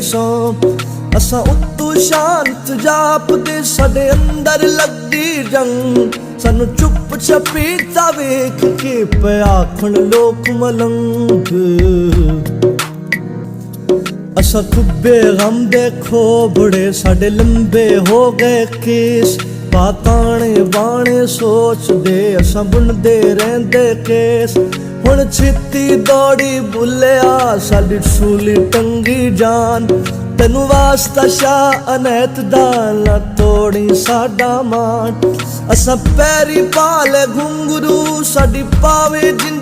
असां उत्तू शांत जापदे साडे अंदर लगदी जंग सानू चुप छपीता वेख के पे आखण लोक मलंग असां खुब्बे गम दे खोबड़े साडे लंबे हो गए केस पाताने बाणे सोचदे असां बुनदे रहिंदे केस हुण छित्ती दौड़ी बुलिया साडी सूली टंगी जान तैनू वास्ता शाह अनैत दा ना तोड़ी साडा मान असां पैरी पाले घुंगरू साडी पावे जिंदगी